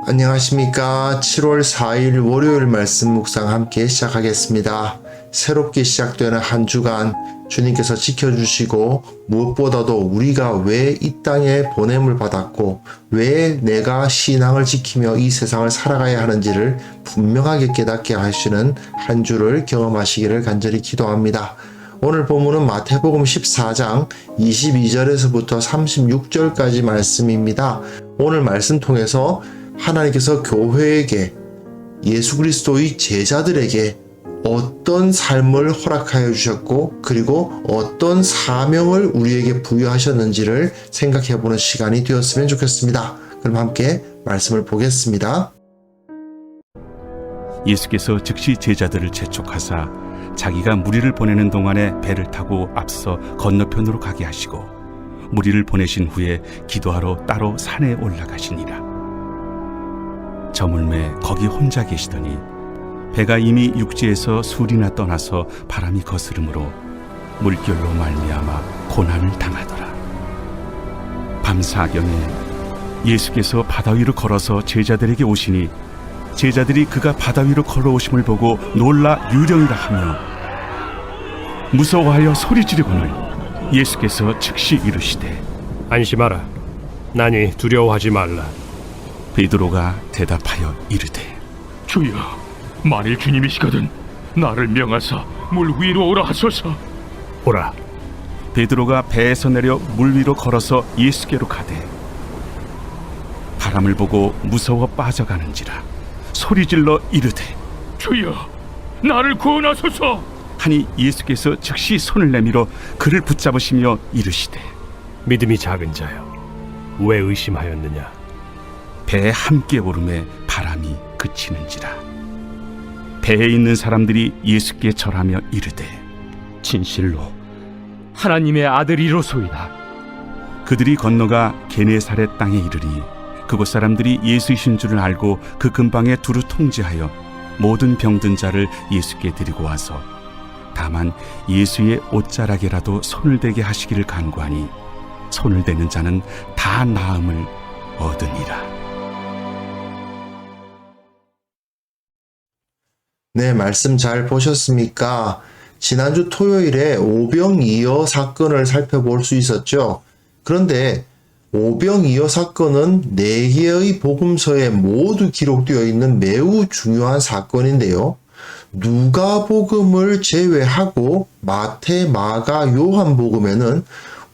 안녕하십니까. 7월 4일 월요일 말씀 묵상 함께 시작하겠습니다. 새롭게 시작되는 한 주간 주님께서 지켜주시고 무엇보다도 우리가 왜 이 땅에 보냄을 받았고 왜 내가 신앙을 지키며 이 세상을 살아가야 하는지를 분명하게 깨닫게 하시는 한 주를 경험하시기를 간절히 기도합니다. 오늘 본문은 마태복음 14장 22절에서부터 36절까지 말씀입니다. 오늘 말씀 통해서 하나님께서 교회에게 예수 그리스도의 제자들에게 어떤 삶을 허락하여 주셨고 그리고 어떤 사명을 우리에게 부여하셨는지를 생각해보는 시간이 되었으면 좋겠습니다. 그럼 함께 말씀을 보겠습니다. 예수께서 즉시 제자들을 재촉하사 자기가 무리를 보내는 동안에 배를 타고 앞서 건너편으로 가게 하시고 무리를 보내신 후에 기도하러 따로 산에 올라가시니라. 저물매 거기 혼자 계시더니 배가 이미 육지에서 술이나 떠나서 바람이 거스름으로 물결로 말미암아 고난을 당하더라. 밤사경에 예수께서 바다 위로 걸어서 제자들에게 오시니 제자들이 그가 바다 위로 걸어오심을 보고 놀라 유령이라 하며 무서워하여 소리 지르거늘 예수께서 즉시 이르시되 안심하라. 나니 두려워하지 말라. 베드로가 대답하여 이르되 주여, 만일 주님이시거든 나를 명하사 물 위로 오라 하소서. 오라. 베드로가 배에서 내려 물 위로 걸어서 예수께로 가되 바람을 보고 무서워 빠져가는지라 소리질러 이르되 주여, 나를 구원하소서. 하니 예수께서 즉시 손을 내밀어 그를 붙잡으시며 이르시되 믿음이 작은 자여, 왜 의심하였느냐? 배에 함께 오름에 바람이 그치는지라. 배에 있는 사람들이 예수께 절하며 이르되 진실로 하나님의 아들이로소이다. 그들이 건너가 게네사렛 땅에 이르니 그곳 사람들이 예수이신 줄을 알고 그 근방에 두루 통제하여 모든 병든 자를 예수께 데리고 와서 다만 예수의 옷자락에라도 손을 대게 하시기를 간구하니 손을 대는 자는 다 나음을 얻으니라. 네, 말씀 잘 보셨습니까? 지난주 토요일에 오병이어 사건을 살펴볼 수 있었죠. 그런데 오병이어 사건은 4개의 복음서에 모두 기록되어 있는 매우 중요한 사건인데요. 누가복음을 제외하고 마태, 마가, 요한복음에는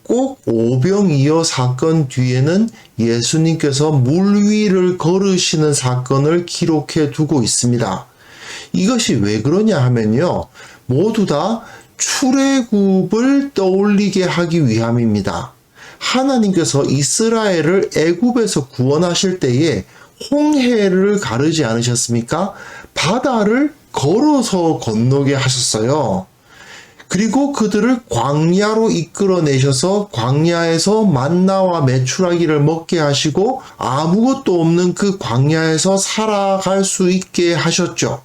꼭 오병이어 사건 뒤에는 예수님께서 물 위를 걸으시는 사건을 기록해 두고 있습니다. 이것이 왜 그러냐 하면요, 모두 다 출애굽을 떠올리게 하기 위함입니다. 하나님께서 이스라엘을 애굽에서 구원하실 때에 홍해를 가르지 않으셨습니까? 바다를 걸어서 건너게 하셨어요. 그리고 그들을 광야로 이끌어내셔서 광야에서 만나와 메추라기를 먹게 하시고 아무것도 없는 그 광야에서 살아갈 수 있게 하셨죠.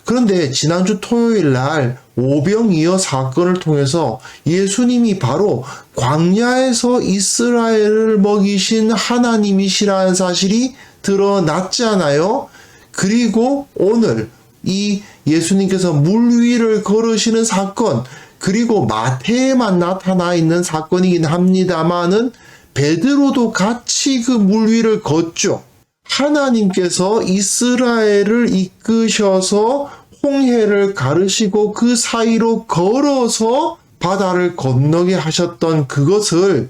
그런데 지난주 토요일 날 오병이어 사건을 통해서 예수님이 바로 광야에서 이스라엘을 먹이신 하나님이시라는 사실이 드러났잖아요. 그리고 오늘 이 예수님께서 물 위를 걸으시는 사건, 그리고 마태에만 나타나 있는 사건이긴 합니다만은 베드로도 같이 그 물 위를 걷죠. 하나님께서 이스라엘을 이끄셔서 홍해를 가르시고 그 사이로 걸어서 바다를 건너게 하셨던 그것을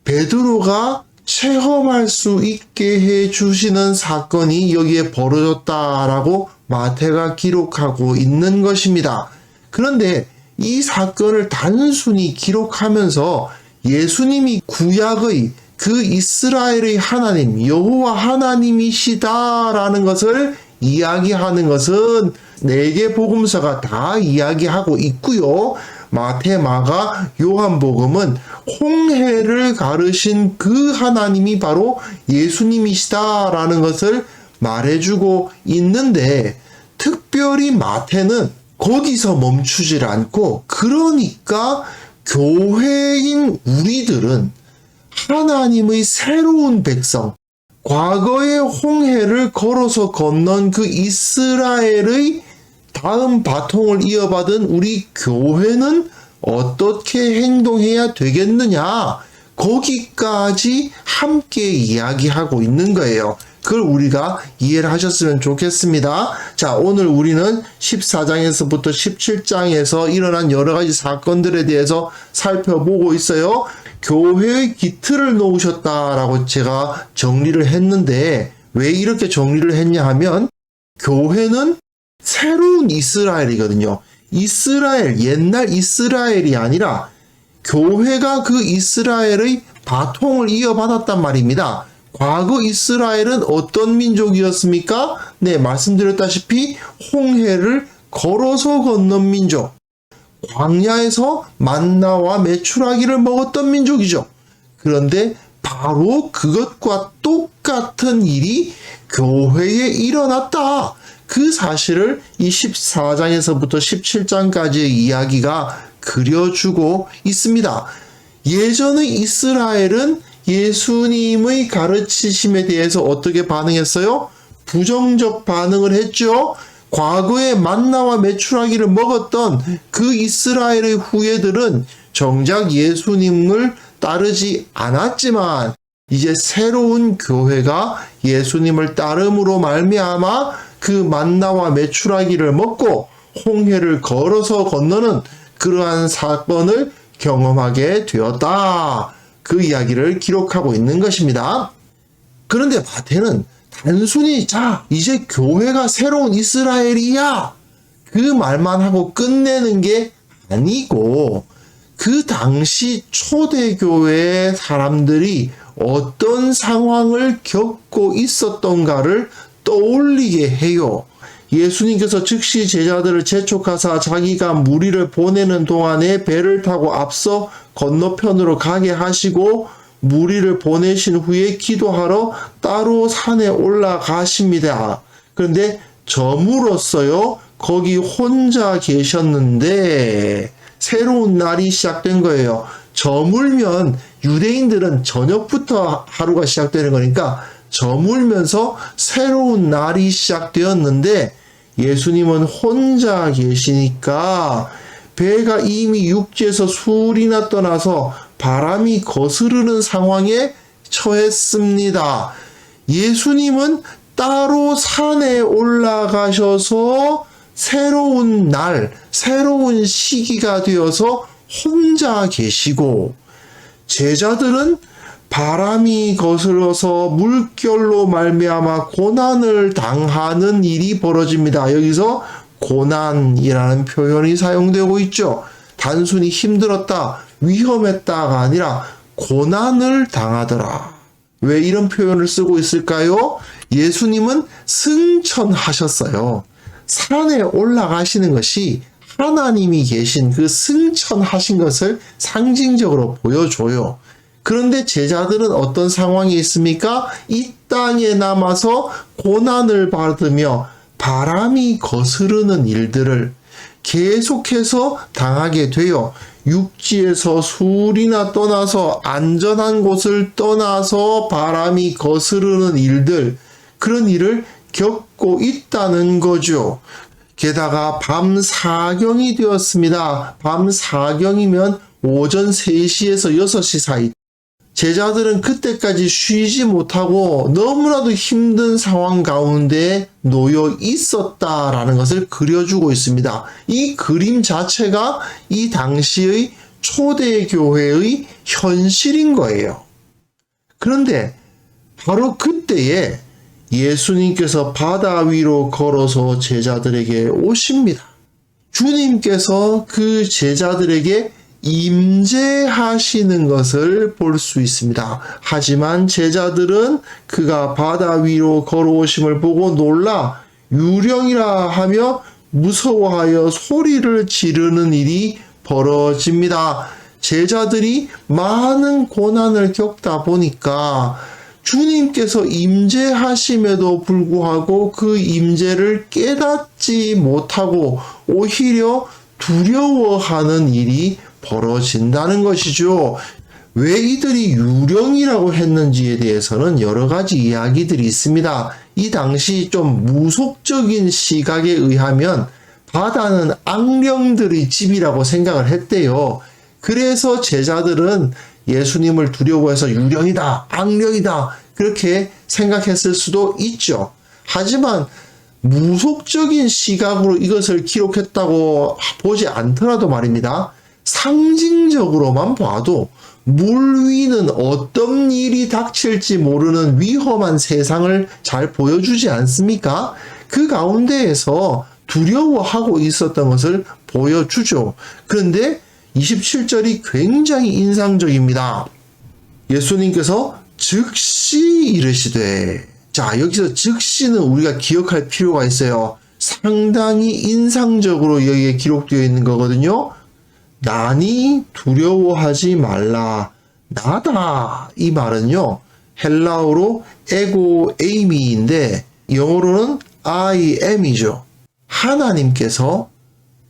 베드로가 체험할 수 있게 해 주시는 사건이 여기에 벌어졌다라고 마태가 기록하고 있는 것입니다. 그런데 이 사건을 단순히 기록하면서 예수님이 구약의 그 이스라엘의 하나님, 여호와 하나님이시다라는 것을 이야기하는 것은 4개 복음서가 다 이야기하고 있고요. 마태, 마가, 요한복음은 홍해를 가르신 그 하나님이 바로 예수님이시다라는 것을 말해주고 있는데, 특별히 마태는 거기서 멈추질 않고, 그러니까 교회인 우리들은 하나님의 새로운 백성, 과거의 홍해를 걸어서 건넌 그 이스라엘의 다음 바통을 이어받은 우리 교회는 어떻게 행동해야 되겠느냐? 거기까지 함께 이야기하고 있는 거예요. 그걸 우리가 이해를 하셨으면 좋겠습니다. 자, 오늘 우리는 14장에서부터 17장에서 일어난 여러 가지 사건들에 대해서 살펴보고 있어요. 교회의 기틀을 놓으셨다라고 제가 정리를 했는데, 왜 이렇게 정리를 했냐 하면, 교회는 새로운 이스라엘이거든요. 이스라엘, 옛날 이스라엘이 아니라 교회가 그 이스라엘의 바통을 이어받았단 말입니다. 과거 이스라엘은 어떤 민족이었습니까? 네, 말씀드렸다시피 홍해를 걸어서 건넌 민족. 광야에서 만나와 메추라기를 먹었던 민족이죠. 그런데 바로 그것과 똑같은 일이 교회에 일어났다. 그 사실을 이 14장에서부터 17장까지의 이야기가 그려주고 있습니다. 예전의 이스라엘은 예수님의 가르치심에 대해서 어떻게 반응했어요? 부정적 반응을 했죠. 과거에 만나와 메추라기를 먹었던 그 이스라엘의 후예들은 정작 예수님을 따르지 않았지만 이제 새로운 교회가 예수님을 따름으로 말미암아 그 만나와 메추라기를 먹고 홍해를 걸어서 건너는 그러한 사건을 경험하게 되었다. 그 이야기를 기록하고 있는 것입니다. 그런데 마태는 단순히 자 이제 교회가 새로운 이스라엘이야 그 말만 하고 끝내는 게 아니고 그 당시 초대교회의 사람들이 어떤 상황을 겪고 있었던가를 떠올리게 해요. 예수님께서 즉시 제자들을 재촉하사 자기가 무리를 보내는 동안에 배를 타고 앞서 건너편으로 가게 하시고 무리를 보내신 후에 기도하러 따로 산에 올라가십니다. 그런데 저물었어요. 거기 혼자 계셨는데 새로운 날이 시작된 거예요. 저물면 유대인들은 저녁부터 하루가 시작되는 거니까 저물면서 새로운 날이 시작되었는데 예수님은 혼자 계시니까 배가 이미 육지에서 수리나 떠나서 바람이 거스르는 상황에 처했습니다. 예수님은 따로 산에 올라가셔서 새로운 날, 새로운 시기가 되어서 혼자 계시고 제자들은 바람이 거슬러서 물결로 말미암아 고난을 당하는 일이 벌어집니다. 여기서 고난이라는 표현이 사용되고 있죠. 단순히 힘들었다, 위험했다가 아니라 고난을 당하더라. 왜 이런 표현을 쓰고 있을까요? 예수님은 승천하셨어요. 산에 올라가시는 것이 하나님이 계신 그 승천하신 것을 상징적으로 보여줘요. 그런데 제자들은 어떤 상황에 있습니까? 이 땅에 남아서 고난을 받으며 바람이 거스르는 일들을 계속해서 당하게 되어 육지에서 수리나 떠나서 안전한 곳을 떠나서 바람이 거스르는 일들, 그런 일을 겪고 있다는 거죠. 게다가 밤 4경이 되었습니다. 밤 4경이면 오전 3시에서 6시 사이. 제자들은 그때까지 쉬지 못하고 너무나도 힘든 상황 가운데 놓여 있었다라는 것을 그려주고 있습니다. 이 그림 자체가 이 당시의 초대교회의 현실인 거예요. 그런데 바로 그때에 예수님께서 바다 위로 걸어서 제자들에게 오십니다. 주님께서 그 제자들에게 임재하시는 것을 볼 수 있습니다. 하지만 제자들은 그가 바다 위로 걸어오심을 보고 놀라 유령이라 하며 무서워하여 소리를 지르는 일이 벌어집니다. 제자들이 많은 고난을 겪다 보니까 주님께서 임재하심에도 불구하고 그 임재를 깨닫지 못하고 오히려 두려워하는 일이 벌어진다는 것이죠. 왜 이들이 유령이라고 했는지에 대해서는 여러 가지 이야기들이 있습니다. 이 당시 좀 무속적인 시각에 의하면 바다는 악령들의 집이라고 생각을 했대요. 그래서 제자들은 예수님을 두려워해서 유령이다, 악령이다 그렇게 생각했을 수도 있죠. 하지만 무속적인 시각으로 이것을 기록했다고 보지 않더라도 말입니다. 상징적으로만 봐도 물 위는 어떤 일이 닥칠지 모르는 위험한 세상을 잘 보여주지 않습니까? 그 가운데에서 두려워하고 있었던 것을 보여주죠. 그런데 27절이 굉장히 인상적입니다. 예수님께서 즉시 이르시되, 자, 여기서 즉시는 우리가 기억할 필요가 있어요. 상당히 인상적으로 여기에 기록되어 있는 거거든요. 나니 두려워하지 말라. 나다. 이 말은요, 헬라어로 에고 에이미인데 영어로는 I am이죠. 하나님께서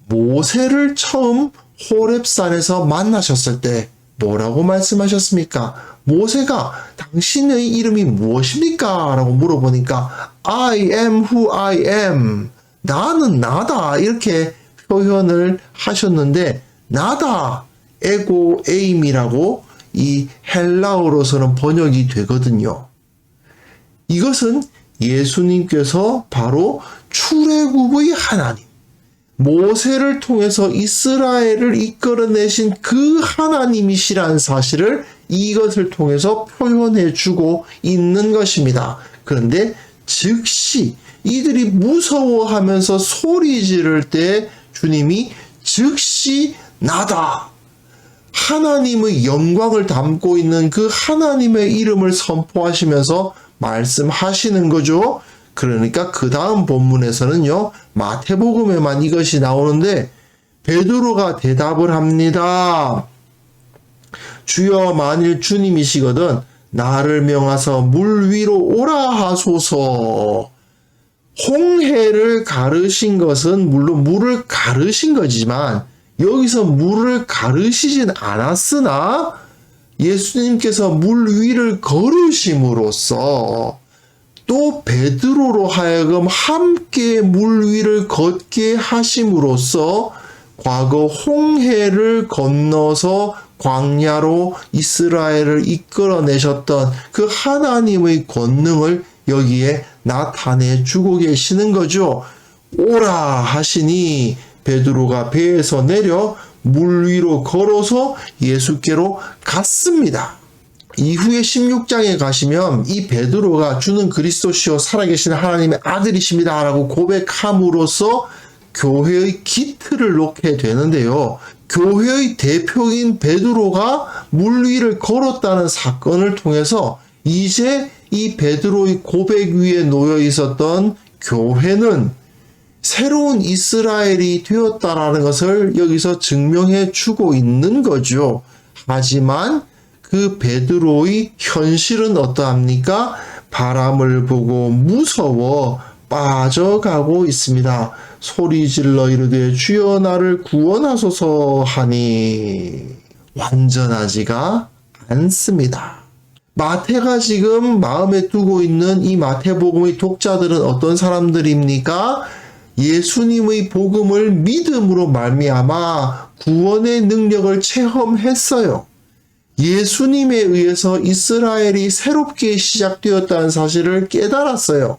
모세를 처음 호렙산에서 만나셨을 때 뭐라고 말씀하셨습니까? 모세가 당신의 이름이 무엇입니까? 라고 물어보니까 I am who I am. 나는 나다. 이렇게 표현을 하셨는데 나다. 에고 에임이라고 이 헬라어로서는 번역이 되거든요. 이것은 예수님께서 바로 출애굽의 하나님, 모세를 통해서 이스라엘을 이끌어내신 그 하나님이시라는 사실을 이것을 통해서 표현해 주고 있는 것입니다. 그런데 즉시 이들이 무서워하면서 소리 지를 때 주님이 즉시 나다. 하나님의 영광을 담고 있는 그 하나님의 이름을 선포하시면서 말씀하시는 거죠. 그러니까 그 다음 본문에서는요, 마태복음에만 이것이 나오는데 베드로가 대답을 합니다. 주여, 만일 주님이시거든 나를 명하사 물 위로 오라 하소서. 홍해를 가르신 것은 물론 물을 가르신 거지만 여기서 물을 가르시진 않았으나 예수님께서 물 위를 걸으심으로써 또 베드로로 하여금 함께 물 위를 걷게 하심으로써 과거 홍해를 건너서 광야로 이스라엘을 이끌어내셨던 그 하나님의 권능을 여기에 나타내 주고 계시는 거죠. 오라 하시니 베드로가 배에서 내려 물 위로 걸어서 예수께로 갔습니다. 이후에 16장에 가시면 이 베드로가 주는 그리스도시요 살아계신 하나님의 아들이십니다 라고 고백함으로써 교회의 기틀을 놓게 되는데요. 교회의 대표인 베드로가 물 위를 걸었다는 사건을 통해서 이제 이 베드로의 고백 위에 놓여 있었던 교회는 새로운 이스라엘이 되었다라는 것을 여기서 증명해 주고 있는 거죠. 하지만 그 베드로의 현실은 어떠합니까? 바람을 보고 무서워 빠져가고 있습니다. 소리질러 이르되 주여 나를 구원하소서 하니 완전하지가 않습니다. 마태가 지금 마음에 두고 있는 이 마태복음의 독자들은 어떤 사람들입니까? 예수님의 복음을 믿음으로 말미암아 구원의 능력을 체험했어요. 예수님에 의해서 이스라엘이 새롭게 시작되었다는 사실을 깨달았어요.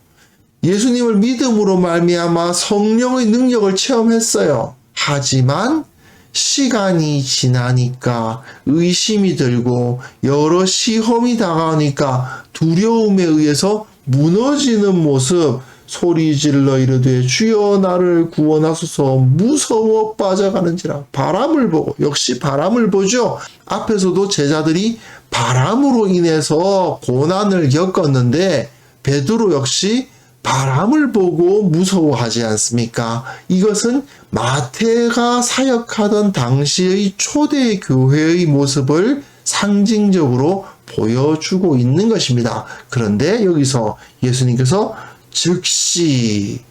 예수님을 믿음으로 말미암아 성령의 능력을 체험했어요. 하지만 시간이 지나니까 의심이 들고 여러 시험이 다가오니까 두려움에 의해서 무너지는 모습, 소리 질러 이르되 주여 나를 구원하소서 무서워 빠져가는지라. 바람을 보고, 역시 바람을 보죠. 앞에서도 제자들이 바람으로 인해서 고난을 겪었는데 베드로 역시 바람을 보고 무서워하지 않습니까? 이것은 마태가 사역하던 당시의 초대 교회의 모습을 상징적으로 보여주고 있는 것입니다. 그런데 여기서 예수님께서 즉시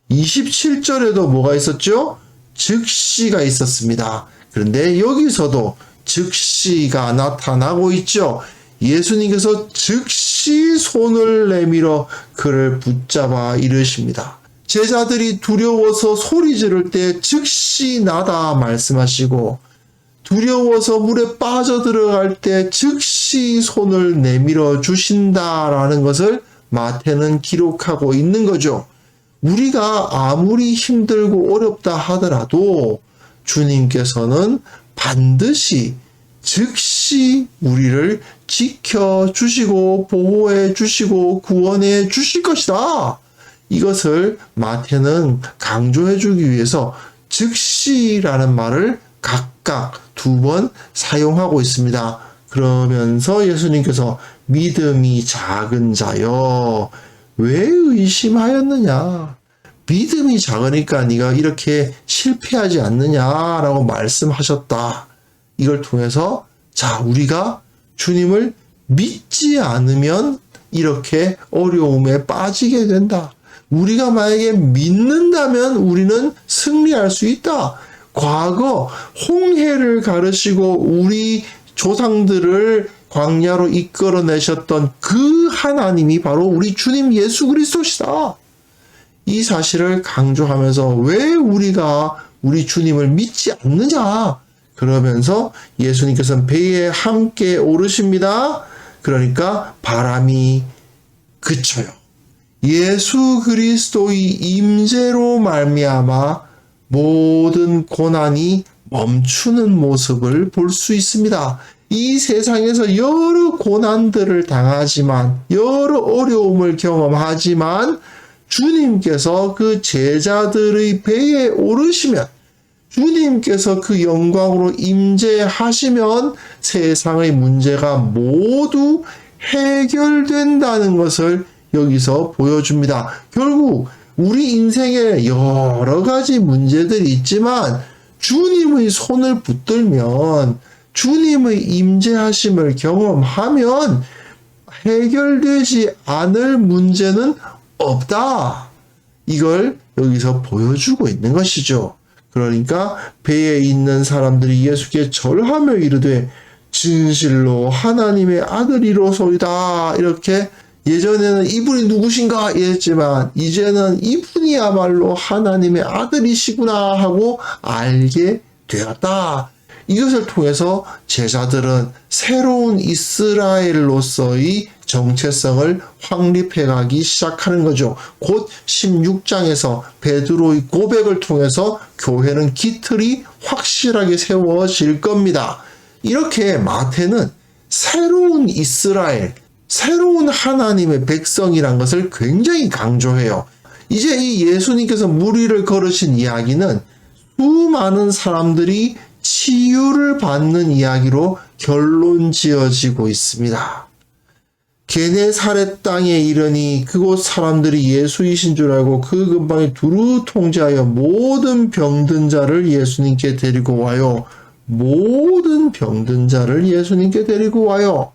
27절에도 뭐가 있었죠? 즉시가 있었습니다. 그런데 여기서도 즉시가 나타나고 있죠. 예수님께서 즉시 손을 내밀어 그를 붙잡아 이르십니다. 제자들이 두려워서 소리 지를 때 즉시 나다 말씀하시고, 두려워서 물에 빠져들어갈 때 즉시 손을 내밀어 주신다라는 것을 마태는 기록하고 있는 거죠. 우리가 아무리 힘들고 어렵다 하더라도 주님께서는 반드시 즉시 우리를 지켜주시고 보호해 주시고 구원해 주실 것이다. 이것을 마태는 강조해 주기 위해서 즉시라는 말을 각각 2번 사용하고 있습니다. 그러면서 예수님께서 믿음이 작은 자여 왜 의심하였느냐? 믿음이 작으니까 네가 이렇게 실패하지 않느냐라고 말씀하셨다. 이걸 통해서 자, 우리가 주님을 믿지 않으면 이렇게 어려움에 빠지게 된다. 우리가 만약에 믿는다면 우리는 승리할 수 있다. 과거 홍해를 가르시고 우리 조상들을 광야로 이끌어내셨던 그 하나님이 바로 우리 주님 예수 그리스도시다. 이 사실을 강조하면서 왜 우리가 우리 주님을 믿지 않느냐? 그러면서 예수님께서는 배에 함께 오르십니다. 그러니까 바람이 그쳐요. 예수 그리스도의 임재로 말미암아 모든 고난이 멈추는 모습을 볼 수 있습니다. 이 세상에서 여러 고난들을 당하지만, 여러 어려움을 경험하지만 주님께서 그 제자들의 배에 오르시면, 주님께서 그 영광으로 임재하시면 세상의 문제가 모두 해결된다는 것을 여기서 보여줍니다. 결국 우리 인생에 여러 가지 문제들이 있지만 주님의 손을 붙들면, 주님의 임재하심을 경험하면 해결되지 않을 문제는 없다. 이걸 여기서 보여주고 있는 것이죠. 그러니까 배에 있는 사람들이 예수께 절하며 이르되 진실로 하나님의 아들이로소이다. 이렇게 예전에는 이분이 누구신가 이랬지만 이제는 이분이야말로 하나님의 아들이시구나 하고 알게 되었다. 이것을 통해서 제자들은 새로운 이스라엘로서의 정체성을 확립해 가기 시작하는 거죠. 곧 16장에서 베드로의 고백을 통해서 교회는 기틀이 확실하게 세워질 겁니다. 이렇게 마태는 새로운 이스라엘, 새로운 하나님의 백성이란 것을 굉장히 강조해요. 이제 이 예수님께서 물 위를 걸으신 이야기는 수많은 사람들이 치유를 받는 이야기로 결론 지어지고 있습니다. 게네사렛 땅에 이르니 그곳 사람들이 예수이신 줄 알고 그 근방에 두루 통제하여 모든 병든 자를 예수님께 데리고 와요. 모든 병든 자를 예수님께 데리고 와요.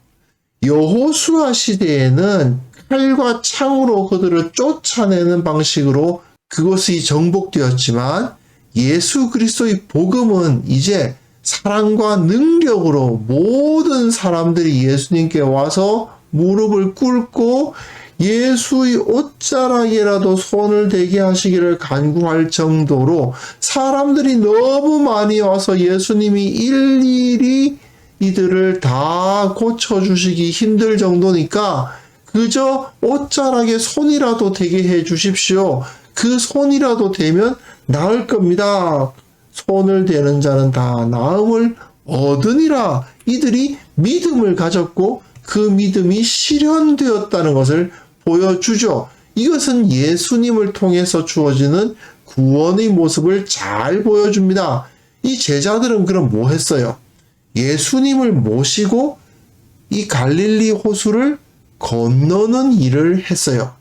여호수아 시대에는 칼과 창으로 그들을 쫓아내는 방식으로 그것이 정복되었지만 예수 그리스도의 복음은 이제 사랑과 능력으로 모든 사람들이 예수님께 와서 무릎을 꿇고 예수의 옷자락에라도 손을 대게 하시기를 간구할 정도로 사람들이 너무 많이 와서 예수님이 일일이 이들을 다 고쳐주시기 힘들 정도니까 그저 옷자락에 손이라도 대게 해 주십시오. 그 손이라도 대면 나을 겁니다. 손을 대는 자는 다 나음을 얻으니라. 이들이 믿음을 가졌고 그 믿음이 실현되었다는 것을 보여주죠. 이것은 예수님을 통해서 주어지는 구원의 모습을 잘 보여줍니다. 이 제자들은 그럼 뭐 했어요? 예수님을 모시고 이 갈릴리 호수를 건너는 일을 했어요.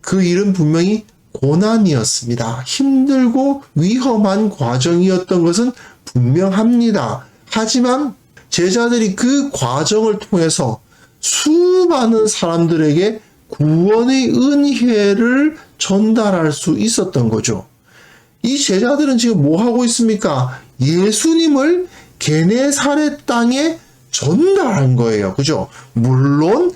그 일은 분명히 고난이었습니다. 힘들고 위험한 과정이었던 것은 분명합니다. 하지만 제자들이 그 과정을 통해서 수많은 사람들에게 구원의 은혜를 전달할 수 있었던 거죠. 이 제자들은 지금 뭐 하고 있습니까? 예수님을 게네사렛 땅에 전달한 거예요. 그죠? 물론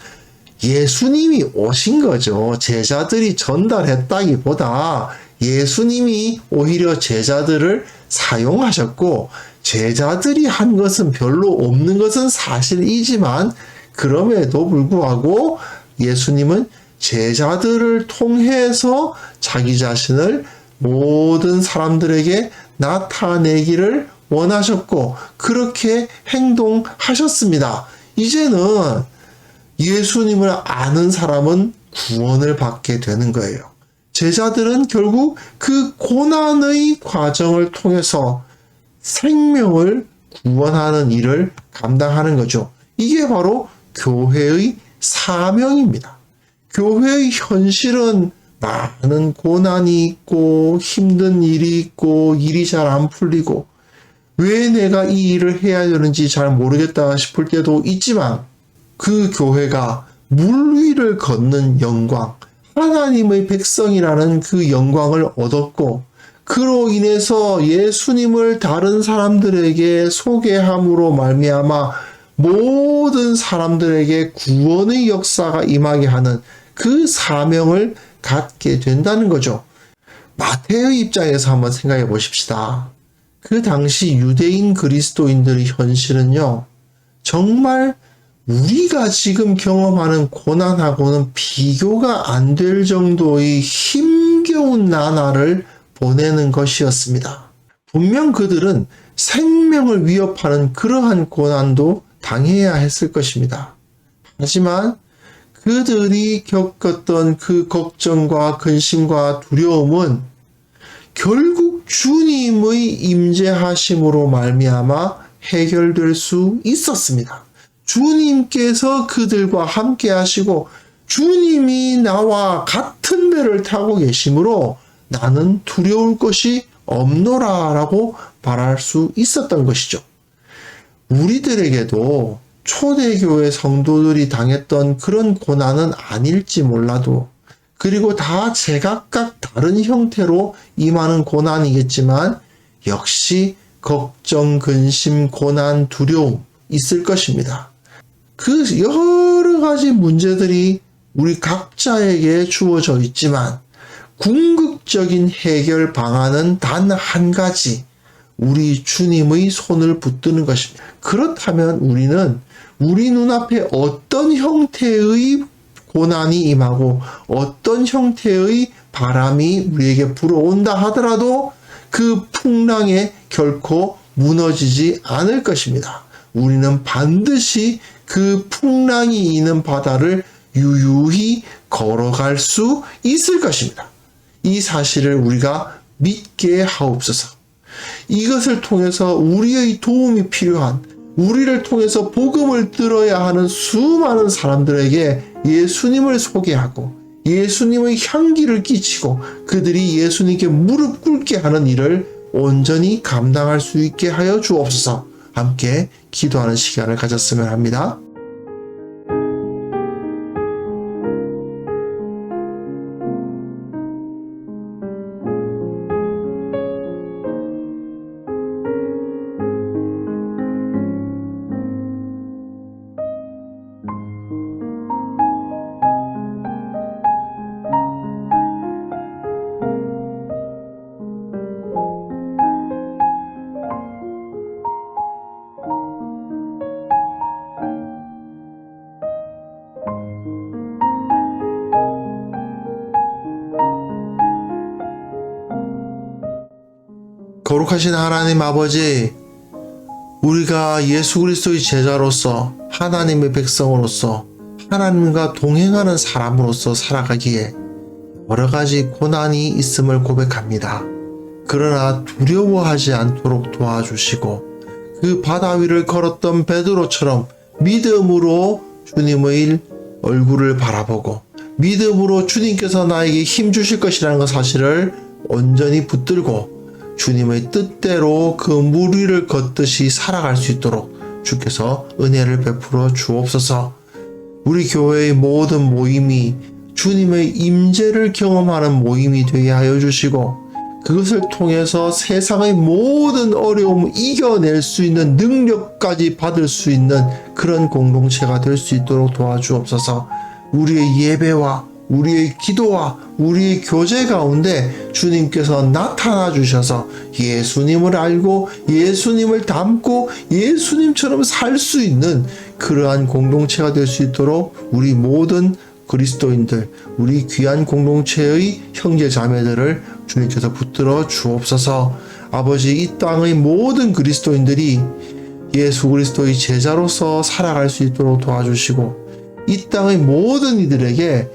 예수님이 오신 거죠. 제자들이 전달했다기보다 예수님이 오히려 제자들을 사용하셨고, 제자들이 한 것은 별로 없는 것은 사실이지만, 그럼에도 불구하고 예수님은 제자들을 통해서 자기 자신을 모든 사람들에게 나타내기를 원하셨고, 그렇게 행동하셨습니다. 이제는 예수님을 아는 사람은 구원을 받게 되는 거예요. 제자들은 결국 그 고난의 과정을 통해서 생명을 구원하는 일을 감당하는 거죠. 이게 바로 교회의 사명입니다. 교회의 현실은 많은 고난이 있고 힘든 일이 있고 일이 잘 안 풀리고 왜 내가 이 일을 해야 되는지 잘 모르겠다 싶을 때도 있지만, 그 교회가 물 위를 걷는 영광, 하나님의 백성이라는 그 영광을 얻었고, 그로 인해서 예수님을 다른 사람들에게 소개함으로 말미암아 모든 사람들에게 구원의 역사가 임하게 하는 그 사명을 갖게 된다는 거죠. 마태의 입장에서 한번 생각해 보십시다. 그 당시 유대인 그리스도인들의 현실은요, 정말 우리가 지금 경험하는 고난하고는 비교가 안 될 정도의 힘겨운 나날을 보내는 것이었습니다. 분명 그들은 생명을 위협하는 그러한 고난도 당해야 했을 것입니다. 하지만 그들이 겪었던 그 걱정과 근심과 두려움은 결국 주님의 임재하심으로 말미암아 해결될 수 있었습니다. 주님께서 그들과 함께 하시고 주님이 나와 같은 배를 타고 계시므로 나는 두려울 것이 없노라라고 말할 수 있었던 것이죠. 우리들에게도 초대교회 성도들이 당했던 그런 고난은 아닐지 몰라도, 그리고 다 제각각 다른 형태로 임하는 고난이겠지만 역시 걱정, 근심, 고난, 두려움 있을 것입니다. 그 여러 가지 문제들이 우리 각자에게 주어져 있지만 궁극적인 해결 방안은 단 한 가지, 우리 주님의 손을 붙드는 것입니다. 그렇다면 우리는 우리 눈앞에 어떤 형태의 고난이 임하고 어떤 형태의 바람이 우리에게 불어온다 하더라도 그 풍랑에 결코 무너지지 않을 것입니다. 우리는 반드시 그 풍랑이 있는 바다를 유유히 걸어갈 수 있을 것입니다. 이 사실을 우리가 믿게 하옵소서. 이것을 통해서 우리의 도움이 필요한, 우리를 통해서 복음을 들어야 하는 수많은 사람들에게 예수님을 소개하고 예수님의 향기를 끼치고 그들이 예수님께 무릎 꿇게 하는 일을 온전히 감당할 수 있게 하여 주옵소서. 함께 기도하는 시간을 가졌으면 합니다. 거룩하신 하나님 아버지, 우리가 예수 그리스도의 제자로서 하나님의 백성으로서 하나님과 동행하는 사람으로서 살아가기에 여러 가지 고난이 있음을 고백합니다. 그러나 두려워하지 않도록 도와주시고 그 바다 위를 걸었던 베드로처럼 믿음으로 주님의 얼굴을 바라보고 믿음으로 주님께서 나에게 힘 주실 것이라는 것 사실을 온전히 붙들고 주님의 뜻대로 그 물 위를 걷듯이 살아갈 수 있도록 주께서 은혜를 베풀어 주옵소서. 우리 교회의 모든 모임이 주님의 임재를 경험하는 모임이 되게 하여 주시고 그것을 통해서 세상의 모든 어려움을 이겨낼 수 있는 능력까지 받을 수 있는 그런 공동체가 될 수 있도록 도와주옵소서. 우리의 예배와 우리의 기도와 우리의 교제 가운데 주님께서 나타나 주셔서 예수님을 알고 예수님을 닮고 예수님처럼 살 수 있는 그러한 공동체가 될 수 있도록 우리 모든 그리스도인들, 우리 귀한 공동체의 형제 자매들을 주님께서 붙들어 주옵소서. 아버지, 이 땅의 모든 그리스도인들이 예수 그리스도의 제자로서 살아갈 수 있도록 도와주시고, 이 땅의 모든 이들에게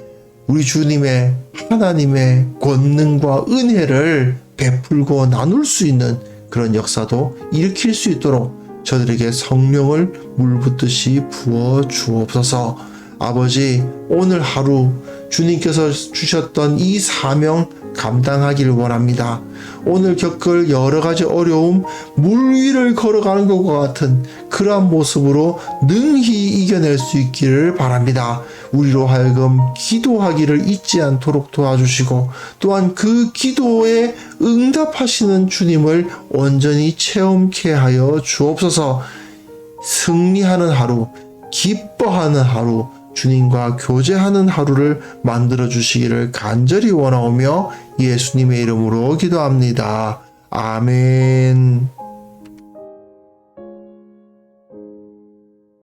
우리 주님의 하나님의 권능과 은혜를 베풀고 나눌 수 있는 그런 역사도 일으킬 수 있도록 저들에게 성령을 물붓듯이 부어 주옵소서. 아버지, 오늘 하루 주님께서 주셨던 이 사명 감당하기를 원합니다. 오늘 겪을 여러 가지 어려움, 물 위를 걸어가는 것과 같은 그러한 모습으로 능히 이겨낼 수 있기를 바랍니다. 우리로 하여금 기도하기를 잊지 않도록 도와주시고, 또한 그 기도에 응답하시는 주님을 온전히 체험케 하여 주옵소서. 승리하는 하루, 기뻐하는 하루, 주님과 교제하는 하루를 만들어 주시기를 간절히 원하오며 예수님의 이름으로 기도합니다. 아멘.